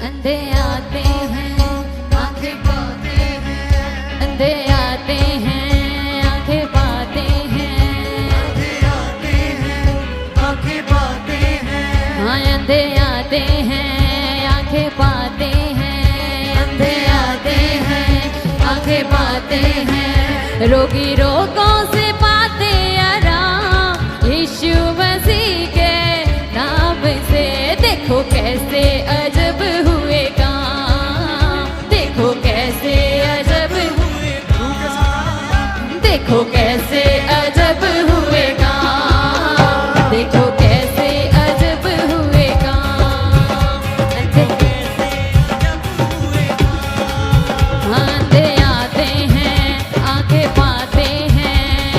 अंधे आते हैं आंखें पाते हैं, अंधे आते हैं आंखें पाते हैं, अंधे आते हैं आंखें पाते हैं, हाँ अंधे आते हैं आंखें पाते हैं, अंधे आते हैं आंखें पाते हैं। रोगी रोगों से पाते आराम यीशु मसीह के नाम से। देखो कैसे अजब हुए काम, देखो कैसे अजब हुए काम, देखो कैसे अजब हुए काम, देखो कैसे अजब हुए काम। अंधे आते हैं आंखें पाते हैं,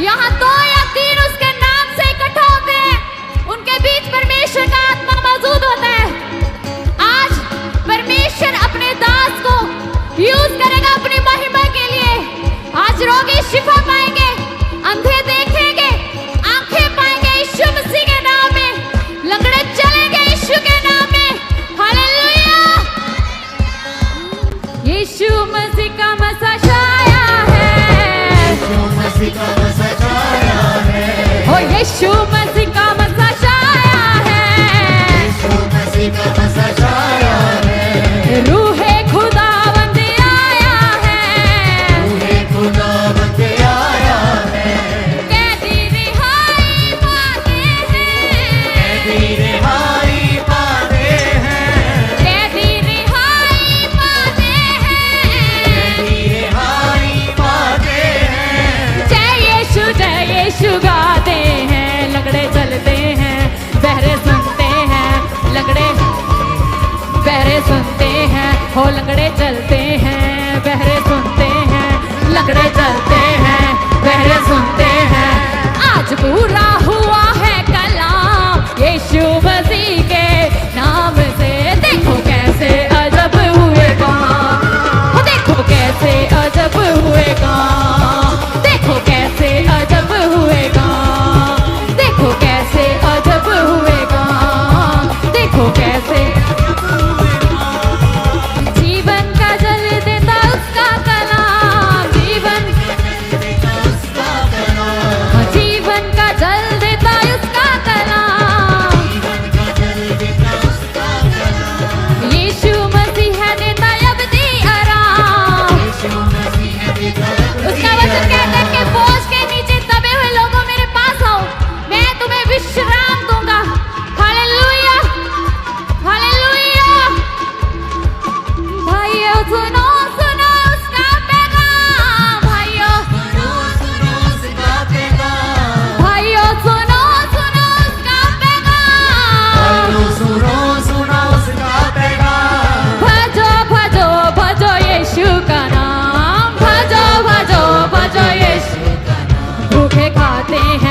यहाँ 2 या 3 उसके नाम से इकट्ठा होते हैं, उनके बीच परमेश्वर का आत्मा मौजूद होता है। आज परमेश्वर अपने दास को यूज करेगा अपनी महिमा के लिए। आज रोगी शिफा पाएंगे, अंधे देखेंगे, आंखें पाएंगे यीशु मसीह के नाम में, लंगड़े चलेंगे यीशु के नाम में। हालेलुया। यीशु मसीह का मसा छाया है, यीशु मसीह का मसा छाया है, ओ यीशु मसीह का मसा छाया है, यीशु मसीह का मसा छाया है, रूहे खुदावंद आया है, रूहे खुदावंद आया है, कैदी रिहाई पाते हैं, कैदी रिहाई पाते हैं, कैदी रिहाई पाते हैं, कैदी रिहाई पाते हैं, जय यीशु गाते हैं, लंगड़े चलते हैं, बहरे सुनते हैं, लंगड़े बहरे सुनते हैं, हो लंगड़े चलते हैं, बहरे सुनते हैं, लंगड़े चलते हैं, बहरे सुनते हैं। आज पूरा हुआ है कलाम यीशु मसीह के नाम से। देखो कैसे अजब हुए काम, हो देखो कैसे अजब हुए काम, देखो कैसे अजब हुए काम, देखो कैसे अजब हुए काम, देखो कैसे जीवन का जल देता उसका कलाम, जीवन उसका कलाम, जीवन का जल देता उसका कलाम। जीवन का जल देता उसका कलाम, यीशु मसीह है देता अबदी आराम। यीशु मसीह है देता उसका वचन कहता है कि बोझ के नीचे दबे हुए लोगों मेरे पास आओ, मैं तुम्हें विश्राम दूंगा। Hallelujah, hallelujah. भाइयों सुनो सुनो उसका पैगाम, भाइयों सुनो सुनो उसका पैगाम, भाइयों सुनो सुनो उसका पैगाम। भाइयों सुनो सुनो उसका पैगाम, भजो भजो भजो यीशु का नाम, भजो भजो भजो यीशु। भूखे खाते हैं